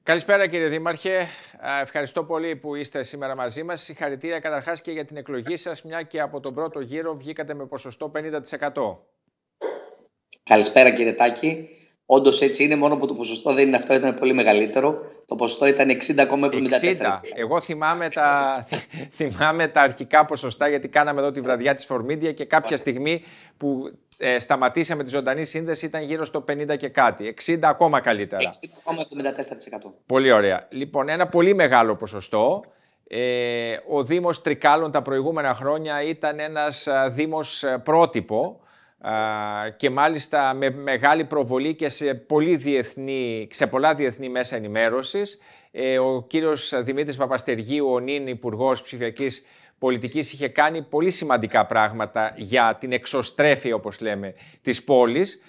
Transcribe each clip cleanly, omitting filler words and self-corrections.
Καλησπέρα κύριε Δήμαρχε. Ευχαριστώ πολύ που είστε σήμερα μαζί μας. Συγχαρητήρια καταρχάς και για την εκλογή σας, μια και από τον πρώτο γύρο βγήκατε με ποσοστό 50%. Καλησπέρα κύριε Τάκη. Όντως έτσι είναι, μόνο που το ποσοστό δεν είναι αυτό, ήταν πολύ μεγαλύτερο. Το ποσοστό ήταν 60,74%. Εγώ θυμάμαι τα αρχικά ποσοστά, γιατί κάναμε εδώ τη βραδιά της Φορμίδια και κάποια στιγμή που σταματήσαμε τη ζωντανή σύνδεση ήταν γύρω στο 50 και κάτι. 60 ακόμα καλύτερα. 60,74%. Πολύ ωραία. Λοιπόν, ένα πολύ μεγάλο ποσοστό. Ο Δήμος Τρικάλων τα προηγούμενα χρόνια ήταν ένας δήμος πρότυπο και μάλιστα με μεγάλη προβολή και σε πολλά διεθνή μέσα ενημέρωσης. Ο κύριος Δημήτρης Παπαστεργίου, ο νυν Υπουργός Ψηφιακής Πολιτικής, είχε κάνει πολύ σημαντικά πράγματα για την εξωστρέφεια, όπως λέμε, της πόλης.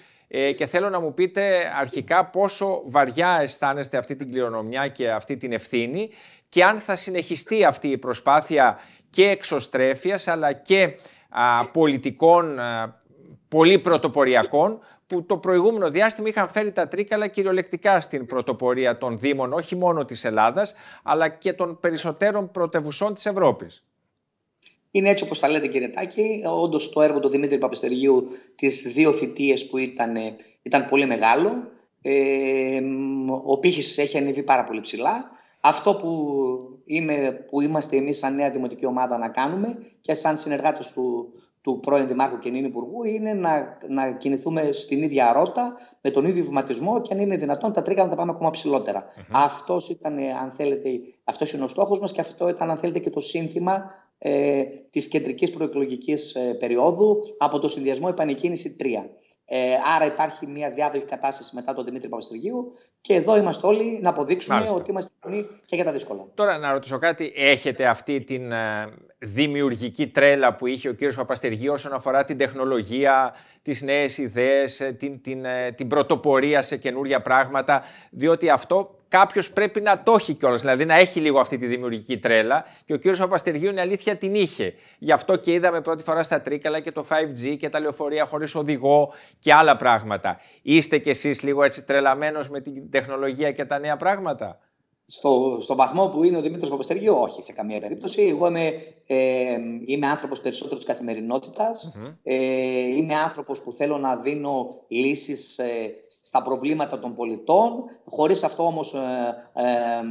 Και θέλω να μου πείτε αρχικά πόσο βαριά αισθάνεστε αυτή την κληρονομιά και αυτή την ευθύνη και αν θα συνεχιστεί αυτή η προσπάθεια και εξωστρέφειας αλλά και πολιτικών πολύ πρωτοποριακών που το προηγούμενο διάστημα είχαν φέρει τα Τρίκαλα κυριολεκτικά στην πρωτοπορία των Δήμων, όχι μόνο της Ελλάδας, αλλά και των περισσότερων πρωτευουσών της Ευρώπης. Είναι έτσι όπως τα λέτε κύριε Τάκη. Όντως το έργο του Δημήτρη Παπαστεργίου τις 2 θητείες που ήταν πολύ μεγάλο. Ο πύχης έχει ανεβεί πάρα πολύ ψηλά. Αυτό που είμαστε εμείς σαν νέα δημοτική ομάδα να κάνουμε και σαν συνεργάτες του πρώην Δημάρχου και νυν Υπουργού είναι να κινηθούμε στην ίδια ρότα, με τον ίδιο βηματισμό και αν είναι δυνατόν τα Τρίκαλα να τα πάμε ακόμα ψηλότερα. Αυτός είναι ο στόχος μας και αυτό ήταν, αν θέλετε, και το σύνθημα της κεντρικής προεκλογικής περίοδου από το συνδυασμό Επανεκκίνηση 3. Άρα υπάρχει μια διάδοχη κατάσταση μετά τον Δημήτρη Παπαστεργίου και εδώ είμαστε όλοι να αποδείξουμε ότι είμαστε ικανοί και για τα δύσκολα. Τώρα να ρωτήσω κάτι, έχετε αυτή την δημιουργική τρέλα που είχε ο κύριος Παπαστεργίου όσον αφορά την τεχνολογία, τις νέες ιδέες, την πρωτοπορία σε καινούρια πράγματα, διότι αυτό κάποιος πρέπει να το έχει κιόλας, δηλαδή να έχει λίγο αυτή τη δημιουργική τρέλα και ο κύριος Παπαστεργίου είναι αλήθεια την είχε. Γι' αυτό και είδαμε πρώτη φορά στα Τρίκαλα και το 5G και τα λεωφορεία χωρίς οδηγό και άλλα πράγματα. Είστε κι εσείς λίγο έτσι τρελαμένος με την τεχνολογία και τα νέα πράγματα? Στο βαθμό που είναι ο Δημήτρης Παπαστεργίου, όχι σε καμία περίπτωση. Εγώ είμαι άνθρωπος περισσότερο της καθημερινότητας. Είμαι άνθρωπος που θέλω να δίνω λύσεις στα προβλήματα των πολιτών, χωρίς αυτό όμως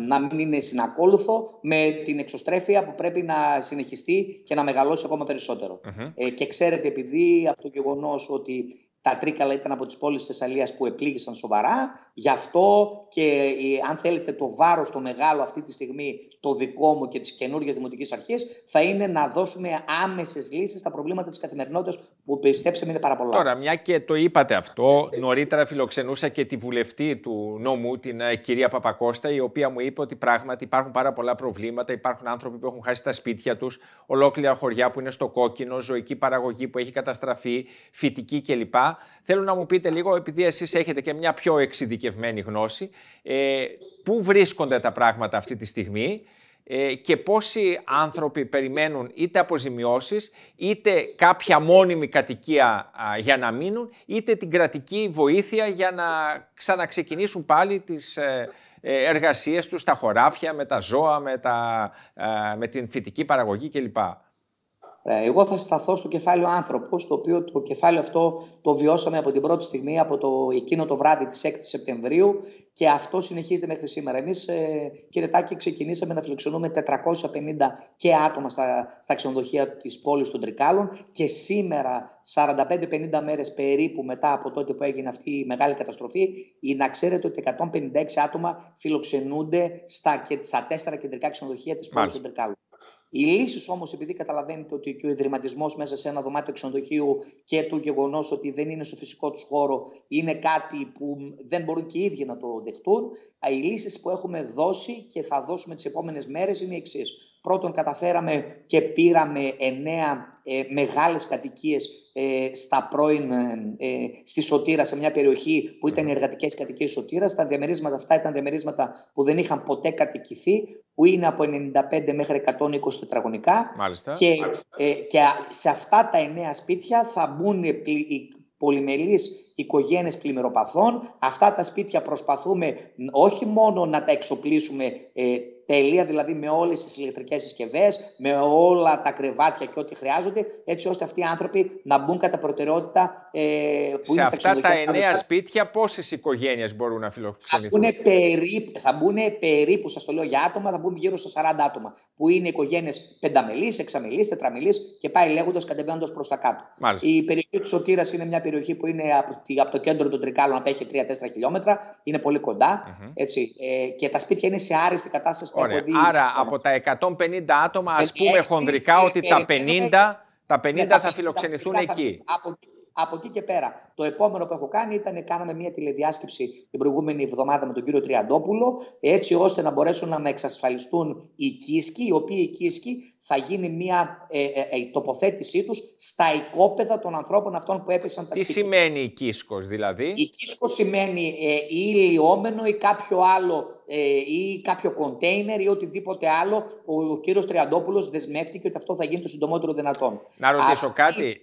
να μην είναι συνακόλουθο με την εξωστρέφεια που πρέπει να συνεχιστεί και να μεγαλώσει ακόμα περισσότερο. Και ξέρετε, επειδή από το γεγονός ότι τα Τρίκαλα ήταν από τις πόλεις της Θεσσαλίας που επλήγησαν σοβαρά. Γι' αυτό και αν θέλετε το βάρος το μεγάλο αυτή τη στιγμή, το δικό μου και της καινούργιας Δημοτικής Αρχής, θα είναι να δώσουμε άμεσες λύσεις στα προβλήματα της καθημερινότητας που πιστέψαμε είναι πάρα πολλά. Τώρα, μια και το είπατε αυτό, νωρίτερα φιλοξενούσα και τη βουλευτή του νόμου, την κυρία Παπακώστα, η οποία μου είπε ότι πράγματι υπάρχουν πάρα πολλά προβλήματα. Υπάρχουν άνθρωποι που έχουν χάσει τα σπίτια τους, ολόκληρα χωριά που είναι στο κόκκινο, ζωική παραγωγή που έχει καταστραφεί, φυτική κλπ. Θέλω να μου πείτε λίγο, επειδή εσείς έχετε και μια πιο εξειδικευμένη γνώση, πού βρίσκονται τα πράγματα αυτή τη στιγμή και πόσοι άνθρωποι περιμένουν είτε αποζημιώσεις, είτε κάποια μόνιμη κατοικία για να μείνουν, είτε την κρατική βοήθεια για να ξαναξεκινήσουν πάλι τις εργασίες τους στα χωράφια, με τα ζώα, με την φυτική παραγωγή κλπ. Εγώ θα σταθώ στο κεφάλαιο άνθρωπος, το οποίο το κεφάλαιο αυτό το βιώσαμε από την πρώτη στιγμή, από εκείνο το βράδυ της 6ης Σεπτεμβρίου και αυτό συνεχίζεται μέχρι σήμερα. Εμείς, κύριε Τάκη, ξεκινήσαμε να φιλοξενούμε 450 και άτομα στα ξενοδοχεία της πόλης των Τρικάλων και σήμερα, 45-50 μέρες περίπου μετά από τότε που έγινε αυτή η μεγάλη καταστροφή, να ξέρετε ότι 156 άτομα φιλοξενούνται στα 4 κεντρικά ξενοδοχεία της πόλης των Τρικάλων. Οι λύσεις όμως, επειδή καταλαβαίνετε ότι και ο ιδρυματισμός μέσα σε ένα δωμάτιο ξενοδοχείου και το γεγονός ότι δεν είναι στο φυσικό τους χώρο είναι κάτι που δεν μπορούν και οι ίδιοι να το δεχτούν, οι λύσεις που έχουμε δώσει και θα δώσουμε τις επόμενες μέρες είναι οι εξής. Πρώτον, καταφέραμε και πήραμε 9 μεγάλες κατοικίες στη Σωτήρα, σε μια περιοχή που ήταν οι εργατικές κατοικίες Σωτήρας. Τα διαμερίσματα αυτά ήταν διαμερίσματα που δεν είχαν ποτέ κατοικηθεί, που είναι από 95 μέχρι 120 τετραγωνικά. Μάλιστα. Και σε αυτά τα 9 σπίτια θα μπουν πολυμελείς οικογένειες πλημμυροπαθών. Αυτά τα σπίτια προσπαθούμε όχι μόνο να τα εξοπλίσουμε τέλεια, δηλαδή με όλες τις ηλεκτρικές συσκευές, με όλα τα κρεβάτια και ό,τι χρειάζονται, έτσι ώστε αυτοί οι άνθρωποι να μπουν κατά προτεραιότητα που σε είναι στα αυτά τα 9 σπίτια πόσες οικογένειες μπορούν να φιλοξενηθούν? Θα μπουν περίπου, σας το λέω για άτομα, θα μπουν γύρω στα 40 άτομα, που είναι οικογένειες πενταμελείς, εξαμελείς, τετραμελείς και πάει λέγοντας, κατεβαίνοντας προς τα κάτω. Μάλιστα. Η περιοχή του Σωτήρας είναι μια περιοχή που είναι από το κέντρο των Τρικάλων, απέχει 3-4 χιλιόμετρα, είναι πολύ κοντά, έτσι, και τα σπίτια είναι σε άριστη κατάσταση. Ωραία. Άρα από τα 150 άτομα, ας πούμε χονδρικά ότι τα 50 θα φιλοξενηθούν εκεί. Από εκεί και πέρα, το επόμενο που έχω κάνει ήταν κάναμε μια τηλεδιάσκεψη την προηγούμενη εβδομάδα με τον κύριο Τριαντόπουλο, έτσι ώστε να μπορέσουν να με εξασφαλιστούν οι κίσκοι, οι οποίοι οι κίσκοι θα γίνει μια τοποθέτησή τους στα οικόπεδα των ανθρώπων αυτών που έπεσαν τα σπίτια. Τι σημαίνει η κίσκος δηλαδή? Η κίσκος σημαίνει ή ηλιόμενο ή κάποιο άλλο ή κάποιο κοντέινερ ή οτιδήποτε άλλο. Ο κύριος Τριαντόπουλος δεσμεύτηκε ότι αυτό θα γίνει το συντομότερο δυνατόν. Να ρωτήσω κάτι.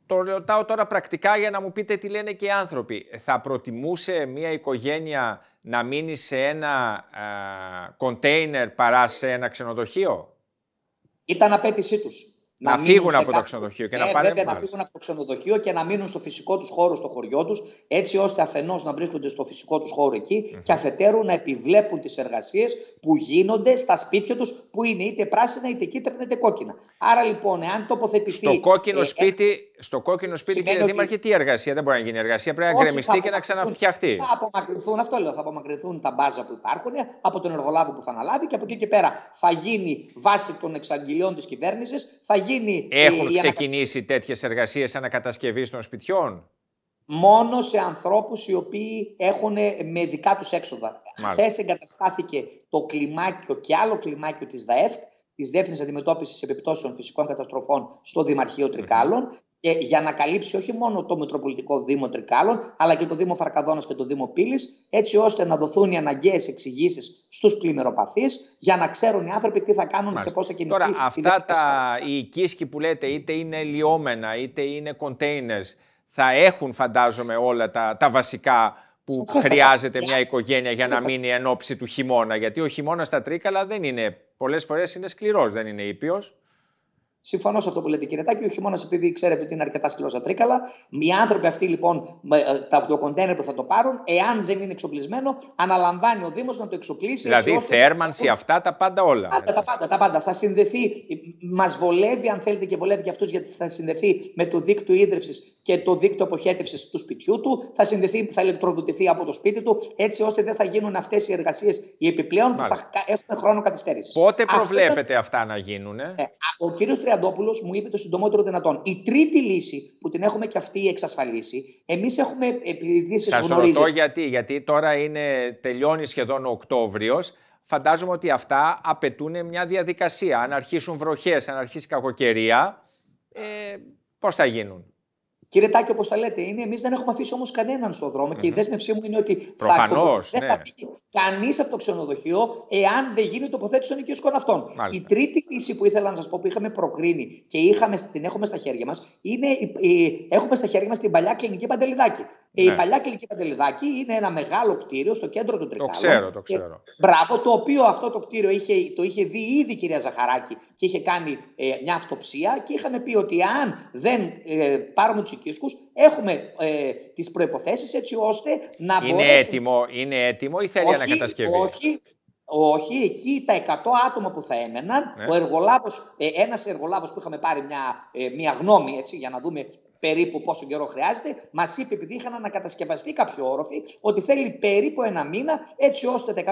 Το ρωτάω τώρα πρακτικά για να μου πείτε τι λένε και οι άνθρωποι. Θα προτιμούσε μια οικογένεια να μείνει σε ένα κοντέινερ παρά σε ένα ξενοδοχείο? Ήταν απέτησή τους. Να φύγουν από το ξενοδοχείο και να πάνε. Βέβαια, να φύγουν από το ξενοδοχείο και να μείνουν στο φυσικό τους χώρο, στο χωριό τους, έτσι ώστε αφενός να βρίσκονται στο φυσικό τους χώρο εκεί και αφετέρου να επιβλέπουν τις εργασίες που γίνονται στα σπίτια τους, που είναι είτε πράσινα, είτε κίτρινα, είτε κόκκινα. Άρα λοιπόν, εάν τοποθετηθεί. Στο κόκκινο σπίτι, κύριε Δήμαρχε, τι εργασία? Δεν μπορεί να γίνει εργασία. Πρέπει να γκρεμιστεί και να ξαναφτιαχτεί. Θα απομακρυνθούν, αυτό λέω, θα απομακρυνθούν τα μπάζα που υπάρχουν από τον εργολάβο που θα αναλάβει και από εκεί και πέρα θα γίνει βάσει των εξαγγελιών της κυβέρνησης. Έχουν ξεκινήσει τέτοιες εργασίες ανακατασκευής των σπιτιών? Μόνο σε ανθρώπους οι οποίοι έχουν με δικά τους έξοδα. Χθες εγκαταστάθηκε το κλιμάκιο και άλλο κλιμάκιο της ΔΑΕΦ, της Διεύθυνσης Αντιμετώπισης Επιπτώσεων Φυσικών Καταστροφών στο Δημαρχείο Τρικάλων, και για να καλύψει όχι μόνο το Μητροπολιτικό Δήμο Τρικάλων, αλλά και το Δήμο Φαρκαδόνας και το Δήμο Πύλης, έτσι ώστε να δοθούν οι αναγκαίες εξηγήσεις στους πλημμυροπαθείς, για να ξέρουν οι άνθρωποι τι θα κάνουν και πώς θα κινηθούν. Τώρα, αυτά οι οικίσκοι που λέτε, είτε είναι λιώμενα, είτε είναι containers, θα έχουν, φαντάζομαι, όλα τα βασικά που χρειάζεται μια οικογένεια για να μείνει εν ώψη του χειμώνα. Γιατί ο χειμώνας στα Τρίκαλα δεν είναι, πολλές φορές είναι σκληρός, δεν είναι ήπιος. Συμφωνώ σε αυτό που λέτε, κύριε Τάκη. Ο χειμώνας, επειδή ξέρετε ότι είναι αρκετά σκληρός στα Τρίκαλα, οι άνθρωποι αυτοί λοιπόν, το κοντέινερ που θα το πάρουν, εάν δεν είναι εξοπλισμένο, αναλαμβάνει ο Δήμος να το εξοπλίσει. Δηλαδή, θέρμανση, αυτά τα πάντα όλα. Τα πάντα. Θα συνδεθεί, μας βολεύει, αν θέλετε, και βολεύει και αυτούς, γιατί θα συνδεθεί με το δίκτυο ίδρυυσης και το δίκτυο αποχέτευσης του σπιτιού του, θα ηλεκτροδοτηθεί από το σπίτι του, έτσι ώστε δεν θα γίνουν αυτές οι εργασίες οι επιπλέον που θα έχουν χρόνο καθυστέρησης. Πότε προβλέπετε αυτά να γίνουν? Ο κύριος Τριαντόπουλος μου είπε το συντομότερο δυνατόν. Η τρίτη λύση που την έχουμε και αυτή εξασφαλίσει, εμείς έχουμε, επειδή σας ρωτώ γιατί τώρα τελειώνει σχεδόν ο Οκτώβριος. Φαντάζομαι ότι αυτά απαιτούν μια διαδικασία. Αν αρχίσουν βροχές, αν αρχίσει κακοκαιρία, πώς θα γίνουν? Κύριε Τάκη, όπως τα λέτε, εμείς δεν έχουμε αφήσει όμως κανέναν στον δρόμο και η δέσμευσή μου είναι ότι δεν θα φύγει κανείς από το ξενοδοχείο εάν δεν γίνει τοποθέτηση των οικίσκων αυτών. Η τρίτη λύση που ήθελα να σας πω, που είχαμε προκρίνει και την έχουμε στα χέρια μας, έχουμε στα χέρια μας την παλιά κλινική Παντελιδάκη. Η παλιά κλινική Παντελιδάκη είναι ένα μεγάλο κτίριο στο κέντρο των Τρικάλων. Το ξέρω. Μπράβο, το οποίο αυτό το κτίριο το είχε δει ήδη η κυρία Ζαχαράκη και είχε κάνει μια αυτοψία, και είχαμε πει ότι αν δεν πάρουμε τους οικίσκους, έχουμε τις προϋποθέσεις έτσι ώστε να μπορέσουν... Είναι έτοιμο ή θέλει ανακατασκευή? Όχι, εκεί τα 100 άτομα που θα έμεναν, ένας εργολάβος που είχαμε πάρει μια γνώμη, έτσι, για να δούμε περίπου πόσο καιρό χρειάζεται, μας είπε, επειδή είχαν ανακατασκευαστεί κάποιο όροφοι, ότι θέλει περίπου ένα μήνα, έτσι ώστε τα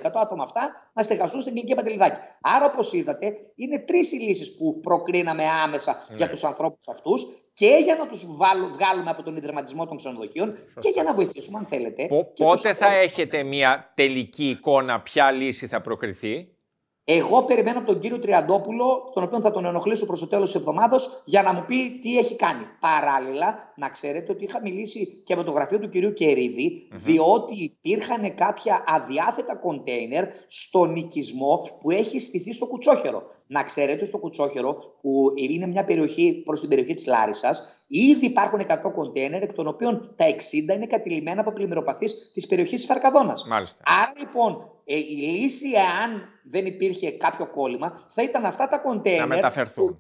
100 άτομα αυτά να στεγαστούν στην κλινική Παντελιδάκη. Άρα, όπως είδατε, είναι τρεις οι λύσεις που προκρίναμε άμεσα για τους ανθρώπους αυτούς, και για να τους βγάλουμε από τον ιδρυματισμό των ξενοδοχείων και για να βοηθήσουμε, αν θέλετε. Πότε θα έχετε μια τελική εικόνα ποια λύση θα προκριθεί? Εγώ περιμένω από τον κύριο Τριαντόπουλο, τον οποίο θα τον ενοχλήσω προς το τέλος της εβδομάδας, για να μου πει τι έχει κάνει. Παράλληλα, να ξέρετε ότι είχα μιλήσει και με το γραφείο του κυρίου Κερίδη, διότι υπήρχαν κάποια αδιάθετα κοντέινερ στον οικισμό που έχει στηθεί στο Κουτσόχερο. Να ξέρετε, στο Κουτσόχερο, που είναι μια περιοχή προς την περιοχή της Λάρισσας, ήδη υπάρχουν 100 κοντέινερ, εκ των οποίων τα 60 είναι κατηλημένα από πλημμυροπαθείς της περιοχής της Φαρκαδόνας. Μάλιστα. Άρα λοιπόν η λύση, εάν δεν υπήρχε κάποιο κόλλημα, θα ήταν αυτά τα κοντέινερ να μεταφερθούν.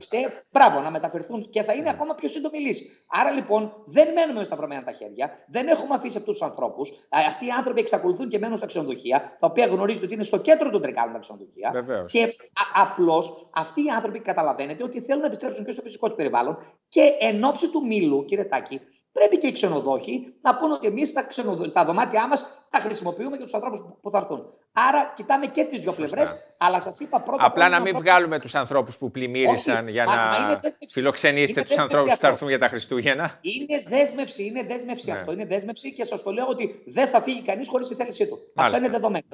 Να μεταφερθούν και θα είναι ακόμα πιο σύντομη λύση. Άρα λοιπόν δεν μένουμε με σταυρωμένα τα χέρια, δεν έχουμε αφήσει αυτούς τους ανθρώπους. Αυτοί οι άνθρωποι εξακολουθούν και μένουν στα ξενοδοχεία, τα οποία γνωρίζετε ότι είναι στο κέντρο των Τρικάλων τα ξενοδοχεία. Βεβαίως. Και απλώς αυτοί οι άνθρωποι καταλαβαίνετε ότι θέλουν να επιστρέψουν και στο φυσικό του περιβάλλον και εν ώψη του Μήλου, κύριε Τάκη, πρέπει και οι ξενοδόχοι να πούνε ότι εμείς τα δωμάτια μας τα χρησιμοποιούμε για τους ανθρώπους που θα έρθουν. Άρα κοιτάμε και τις δύο πλευρές, αλλά σας είπα πρώτα. Απλά να μην βγάλουμε τους ανθρώπους που πλημμύρισαν για να φιλοξενήσετε τους ανθρώπους που θα έρθουν για τα Χριστούγεννα. Είναι δέσμευση αυτό. Είναι δέσμευση και σας το λέω ότι δεν θα φύγει κανείς χωρίς τη θέλησή του. Αυτό είναι δεδομένο.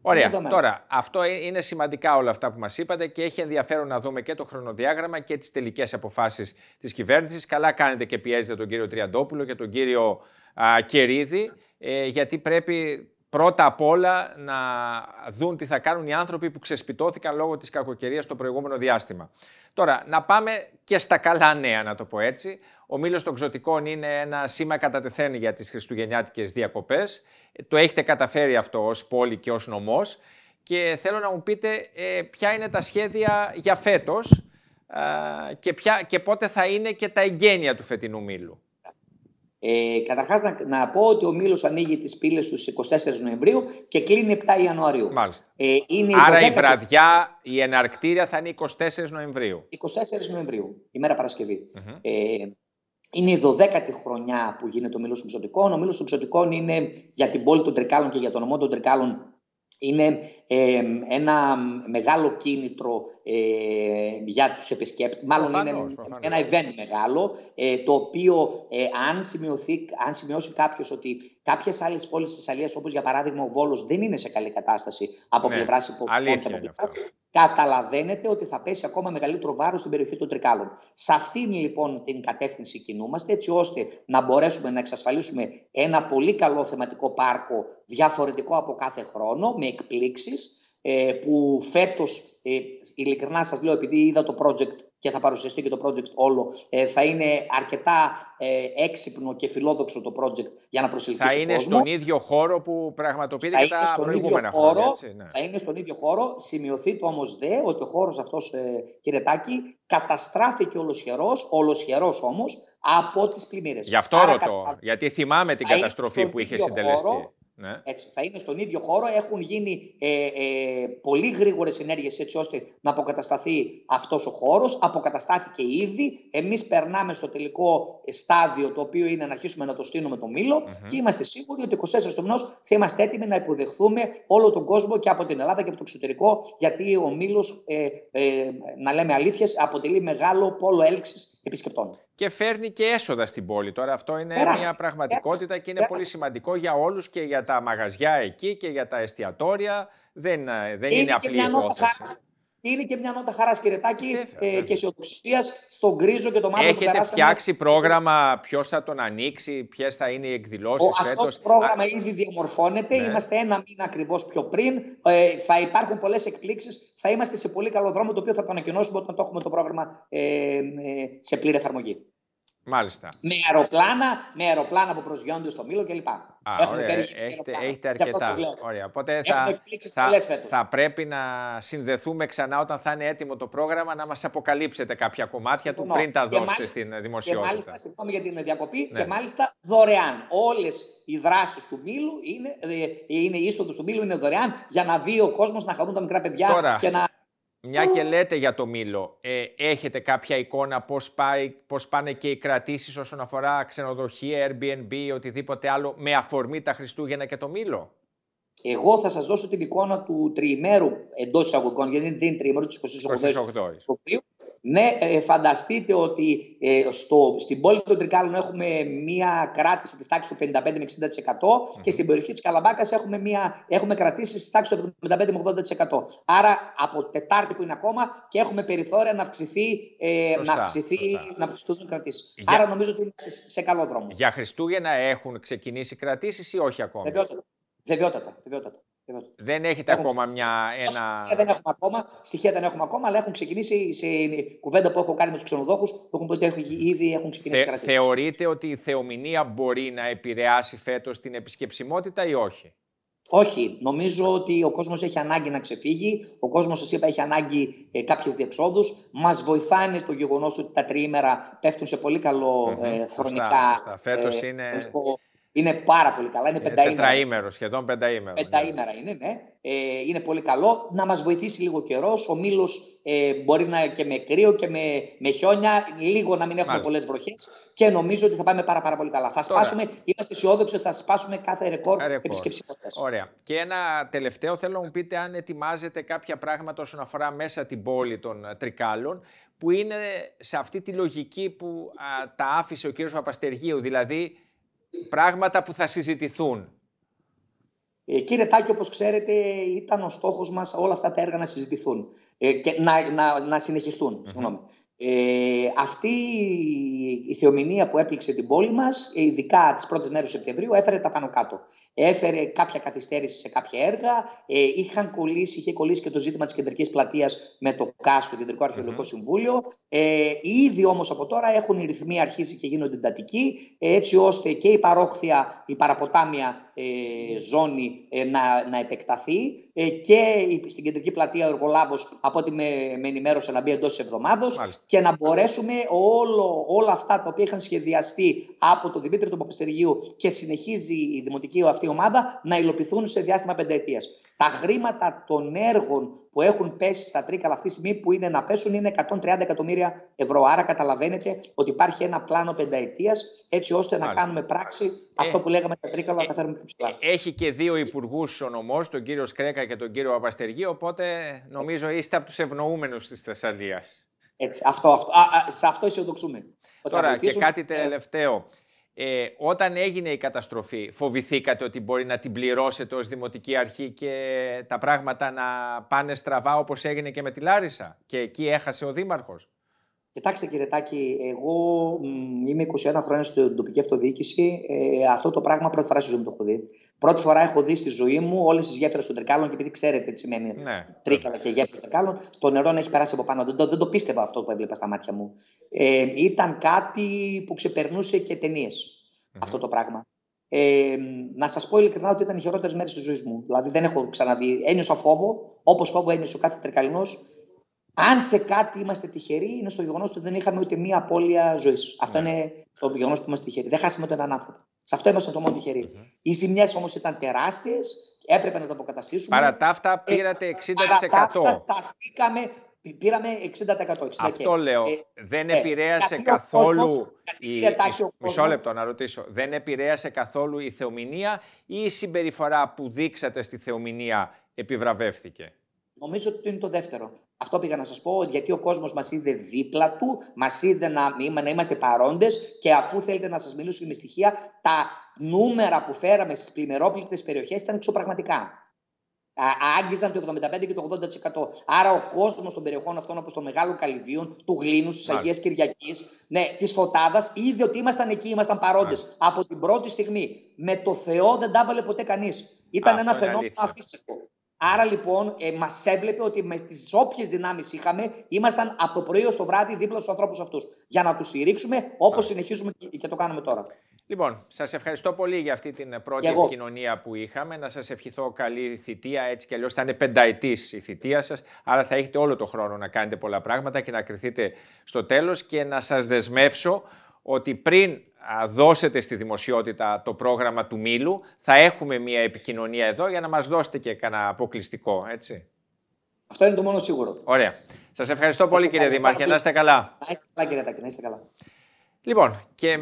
Ωραία. Τώρα, αυτό είναι σημαντικά όλα αυτά που μας είπατε και έχει ενδιαφέρον να δούμε και το χρονοδιάγραμμα και τις τελικές αποφάσεις της κυβέρνησης. Καλά κάνετε και πιέζετε τον κύριο Τριαντόπουλο και τον κύριο Κερίδη, γιατί πρέπει πρώτα απ' όλα να δουν τι θα κάνουν οι άνθρωποι που ξεσπιτώθηκαν λόγω της κακοκαιρίας το προηγούμενο διάστημα. Τώρα, να πάμε και στα καλά νέα, να το πω έτσι. Ο Μήλος των Ξωτικών είναι ένα σήμα κατά τεθέν για τις χριστουγεννιάτικες διακοπές. Το έχετε καταφέρει αυτό ως πόλη και ως νομός. Και θέλω να μου πείτε ποια είναι τα σχέδια για φέτος και πότε θα είναι και τα εγγένεια του φετινού Μήλου. Καταρχάς να πω ότι ο Μήλος ανοίγει τις πύλες του στις 24 Νοεμβρίου και κλείνει 7 Ιανουαρίου. Μάλιστα. Είναι άρα η βραδιά, η εναρκτήρια θα είναι 24 Νοεμβρίου. 24 Νοεμβρίου, ημέρα Παρασκευή. Είναι η 12η χρονιά που γίνεται ο Μήλος των Ξωτικών. Ο Μήλος των Ξωτικών είναι για την πόλη των Τρικάλων και για τον νομό των Τρικάλων. Είναι ένα μεγάλο κίνητρο για τους επισκέπτες. Μάλλον είναι ένα event μεγάλο, το οποίο αν σημειώσει κάποιος ότι κάποιες άλλες πόλεις της Θεσσαλίας, όπως για παράδειγμα ο Βόλος, δεν είναι σε καλή κατάσταση από πλευράς υποδομών και από πλευράς, καταλαβαίνετε ότι θα πέσει ακόμα μεγαλύτερο βάρος στην περιοχή των Τρικάλων. Σε αυτήν λοιπόν την κατεύθυνση κινούμαστε, έτσι ώστε να μπορέσουμε να εξασφαλίσουμε ένα πολύ καλό θεματικό πάρκο, διαφορετικό από κάθε χρόνο, με εκπλήξεις, που φέτος, ειλικρινά σας λέω, επειδή είδα το project και θα παρουσιαστεί και το project όλο, θα είναι αρκετά έξυπνο και φιλόδοξο το project για να προσελκύσει κόσμο. Θα είναι στον ίδιο χώρο που πραγματοποιείται και τα προηγούμενα χρόνια. Θα είναι στον ίδιο χώρο. Σημειωθεί όμως ότι ο χώρος αυτός, κύριε Τάκη, καταστράφηκε ολοσχερός όμως από τις πλημμύρες. Γι' αυτό ρωτώ, γιατί θυμάμαι την καταστροφή που είχε συντελεστεί. Ναι. Έτσι, θα είναι στον ίδιο χώρο. Έχουν γίνει πολύ γρήγορες ενέργειες έτσι ώστε να αποκατασταθεί αυτός ο χώρος. Αποκαταστάθηκε ήδη. Εμείς περνάμε στο τελικό στάδιο, το οποίο είναι να αρχίσουμε να το στείλουμε το Μήλο και είμαστε σίγουροι ότι 24 του μηνός θα είμαστε έτοιμοι να υποδεχθούμε όλο τον κόσμο και από την Ελλάδα και από το εξωτερικό, γιατί ο Μήλος, να λέμε αλήθειες, αποτελεί μεγάλο πόλο έλξης επισκεπτών. Και φέρνει και έσοδα στην πόλη. Τώρα αυτό είναι μια πραγματικότητα και είναι πολύ σημαντικό για όλους και για τα μαγαζιά εκεί και για τα εστιατόρια. Δεν είναι απλή υπόθεση. Είναι και μια νότα χαράς, κύριε Τάκη, και αισιοδοξίας στον γκρίζο και το μαύρο. Έχετε φτιάξει πρόγραμμα ποιος θα τον ανοίξει, ποιες θα είναι οι εκδηλώσεις φέτος? Αυτό το πρόγραμμα ήδη διαμορφώνεται. Ναι. Είμαστε ένα μήνα ακριβώς πιο πριν. Θα υπάρχουν πολλές εκπλήξεις. Θα είμαστε σε πολύ καλό δρόμο, το οποίο θα το ανακοινώσουμε όταν το έχουμε το πρόγραμμα σε πλήρη εφαρμογή. Μάλιστα. Με αεροπλάνα που προσγειώνονται στο Μήλο κλπ. Έχετε αρκετά. Ωραία. Οπότε θα πρέπει να συνδεθούμε ξανά όταν θα είναι έτοιμο το πρόγραμμα, να μας αποκαλύψετε κάποια κομμάτια του πριν τα δώσετε στην δημοσιότητα. Και μάλιστα, συγγνώμη για την διακοπή, και μάλιστα δωρεάν. Όλες οι δράσεις του Μήλου είναι η είσοδος του Μήλου είναι δωρεάν, για να δει ο κόσμος, να χαρούν τα μικρά παιδιά. Τώρα, και να... Μια και λέτε για το Μήλο, έχετε κάποια εικόνα πώς πάνε και οι κρατήσεις όσον αφορά ξενοδοχεία, Airbnb, οτιδήποτε άλλο, με αφορμή τα Χριστούγεννα και το Μήλο? Εγώ θα σας δώσω την εικόνα του τριημέρου εντός εισαγωγικών, γιατί δεν είναι τριημέρου της 28ης. Ναι, φανταστείτε ότι στην πόλη των Τρικάλων έχουμε μία κράτηση της τάξης του 55 με 60% και στην περιοχή της Καλαμπάκας έχουμε κρατήσεις της τάξης του 75 με 80%. Άρα από Τετάρτη που είναι ακόμα και έχουμε περιθώρια να αυξηθούν οι κρατήσεις. Άρα νομίζω ότι είμαστε σε καλό δρόμο. Για Χριστούγεννα έχουν ξεκινήσει κρατήσεις ή όχι ακόμα? Βεβαιότατα. Δεν έχετε ακόμα στοιχεία δεν έχουμε ακόμα, αλλά έχουν ξεκινήσει σε κουβέντα που έχω κάνει με τους ξενοδόχους που έχουν πει ότι ήδη έχουν ξεκινήσει κρατήσεις. Θεωρείτε ότι η θεομηνία μπορεί να επηρεάσει φέτος την επισκεψιμότητα ή όχι? Όχι. Νομίζω ότι ο κόσμος έχει ανάγκη να ξεφύγει. Ο κόσμος, σας είπα, έχει ανάγκη κάποιες διεξόδους. Μας βοηθάνε το γεγονός ότι τα τριήμερα πέφτουν σε πολύ καλό χρονικά. Φέτος είναι πάρα πολύ καλά. Είναι πενταήμερα. Τετραήμερο, σχεδόν πενταήμερο. Πενταήμερα είναι, ναι. Είναι πολύ καλό. Να μας βοηθήσει λίγο καιρός. Ο Μήλος μπορεί να και με κρύο και με χιόνια, λίγο να μην έχουμε πολλές βροχές. Και νομίζω ότι θα πάμε πάρα πολύ καλά. Θα σπάσουμε, είμαστε αισιόδοξοι ότι θα σπάσουμε κάθε ρεκόρ επισκεψιμότητας. Ωραία. Και ένα τελευταίο, θέλω να μου πείτε αν ετοιμάζετε κάποια πράγματα όσον αφορά μέσα την πόλη των Τρικάλων, που είναι σε αυτή τη λογική που τα άφησε ο κύριος Παπαστεργίου, δηλαδή πράγματα που θα συζητηθούν. Κύριε Τάκη, όπως ξέρετε, ήταν ο στόχος μας όλα αυτά τα έργα να συζητηθούν και να συνεχιστούν. Αυτή η θεομηνία που έπληξε την πόλη μας, ειδικά τις πρώτες μέρες του Σεπτεμβρίου, έφερε τα πάνω κάτω. Έφερε κάποια καθυστέρηση σε κάποια έργα, είχε κολλήσει και το ζήτημα της κεντρικής πλατείας με το ΚΑΣ, το Κεντρικό Αρχαιολογικό Συμβούλιο. Ήδη όμως από τώρα έχουν οι ρυθμοί αρχίσει και γίνονται εντατικοί, έτσι ώστε και η παρόχθια, η παραποτάμια ζώνη να επεκταθεί και στην κεντρική πλατεία ο εργολάβος, από ό,τι με ενημέρωσε, να μπει εντός της εβδομάδος και να μπορέσουμε όλα αυτά τα οποία είχαν σχεδιαστεί από τον Δημήτρη του Παπαστεργίου και συνεχίζει η δημοτική αυτή ομάδα να υλοποιηθούν σε διάστημα πενταετίας. Τα χρήματα των έργων που έχουν πέσει στα Τρίκαλα αυτή τη στιγμή που είναι να πέσουν είναι 130 εκατομμύρια ευρώ. Άρα καταλαβαίνετε ότι υπάρχει ένα πλάνο πενταετίας έτσι ώστε να κάνουμε πράξη αυτό που λέγαμε στα Τρίκαλα να τα φέρουμε πιο ψηλά. Έχει και δύο υπουργούς ο νομός, τον κύριο Σκρέκα και τον κύριο Παπαστεργίου, οπότε νομίζω είστε από τους ευνοούμενους της Θεσσαλίας. Έτσι, σε αυτό αισιοδοξούμε. Τώρα και κάτι τελευταίο. Όταν έγινε η καταστροφή, φοβηθήκατε ότι μπορεί να την πληρώσετε ως Δημοτική Αρχή και τα πράγματα να πάνε στραβά όπως έγινε και με τη Λάρισα και εκεί έχασε ο Δήμαρχος? Κοιτάξτε κύριε Τάκη, εγώ είμαι 21 χρόνια στην τοπική αυτοδιοίκηση. Αυτό το πράγμα πρώτη φορά στη ζωή μου το έχω δει. Πρώτη φορά έχω δει στη ζωή μου όλες τις γέφυρες των Τρικάλων και επειδή ξέρετε τι σημαίνει Τρίκαλα και γέφυρα των Τρικάλων, το νερό να έχει περάσει από πάνω. Δεν το πίστευα αυτό που έβλεπα στα μάτια μου. Ήταν κάτι που ξεπερνούσε και ταινίες αυτό το πράγμα. Να σας πω ειλικρινά ότι ήταν οι χειρότερες μέρες της ζωής μου. Δηλαδή δεν έχω ξαναδεί. Ένιωσα φόβο, όπως φόβο ένιωσε ο κάθε Τρικαλινός. Αν σε κάτι είμαστε τυχεροί, είναι στο γεγονός ότι δεν είχαμε ούτε μία απώλεια ζωής. Αυτό είναι το γεγονός που είμαστε τυχεροί. Δεν χάσαμε ούτε έναν άνθρωπο. Σε αυτό είμαστε το μόνο τυχεροί. Οι ζημιές όμως ήταν τεράστιες, έπρεπε να το αποκαταστήσουμε. Παρά τα αυτά πήρατε 60%. Παρά τα αυτά σταθήκαμε, πήραμε 60%. Αυτό λέω. Δεν επηρέασε καθόλου. Μισό λεπτό να ρωτήσω. Δεν επηρέασε καθόλου η θεομηνία ή η συμπεριφορά που δείξατε στη θεομηνία επιβραβεύθηκε? Νομίζω ότι είναι το δεύτερο. Αυτό πήγα να σας πω, γιατί ο κόσμος μας είδε δίπλα του, μας είδε να είμαστε παρόντες και αφού θέλετε να σας μιλήσω με στοιχεία, τα νούμερα που φέραμε στις πλημμυρόπληκτες περιοχές ήταν εξωπραγματικά. Άγγιζαν το 75% και το 80%. Άρα ο κόσμος των περιοχών αυτών, όπως των Μεγάλων Καλυβίων, του Γλήνους, της Αγίας Κυριακής, της Φωτάδας, είδε ότι ήμασταν εκεί, ήμασταν παρόντες. Από την πρώτη στιγμή. Με το Θεό δεν τα έβαλε ποτέ κανείς. Ήταν ένα φαινόμενο αφύσικο. Άρα λοιπόν μας έβλεπε ότι με τις όποιες δυνάμεις είχαμε, ήμασταν από το πρωί ως το βράδυ δίπλα στους ανθρώπους αυτούς. Για να τους στηρίξουμε όπως συνεχίζουμε και το κάνουμε τώρα. Λοιπόν, σας ευχαριστώ πολύ για αυτή την πρώτη επικοινωνία που είχαμε. Να σας ευχηθώ καλή θητεία, έτσι κι αλλιώς θα είναι πενταετής η θητεία σας. Άρα θα έχετε όλο το χρόνο να κάνετε πολλά πράγματα και να κριθείτε στο τέλος και να σας δεσμεύσω ότι πριν δώσετε στη δημοσιότητα το πρόγραμμα του Μήλου, θα έχουμε μια επικοινωνία εδώ για να μας δώσετε και κανένα αποκλειστικό, έτσι. Αυτό είναι το μόνο σίγουρο. Ωραία. Σας ευχαριστώ πολύ κύριε Δήμαρχε, να είστε καλά. Να είστε καλά κύριε Τάκη, να είστε καλά. Λοιπόν, και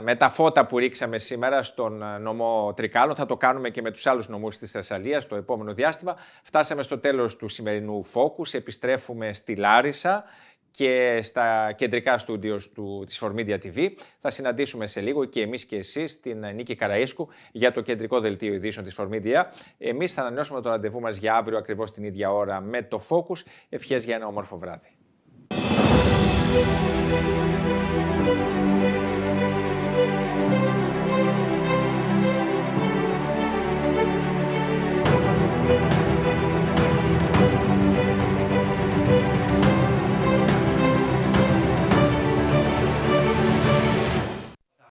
με τα φώτα που ρίξαμε σήμερα στον νομό Τρικάλων, θα το κάνουμε και με τους άλλους νομούς της Θεσσαλίας το επόμενο διάστημα. Φτάσαμε στο τέλος του σημερινού Focus, επιστρέφουμε στη Λάρισα και στα κεντρικά στούντιο της Φορμίδια TV. Θα συναντήσουμε σε λίγο και εμείς και εσείς την Νίκη Καραΐσκου για το κεντρικό δελτίο ειδήσεων της Φορμίδια. Εμείς θα ανανεώσουμε το ραντεβού μας για αύριο ακριβώς την ίδια ώρα με το Focus. Ευχές για ένα όμορφο βράδυ.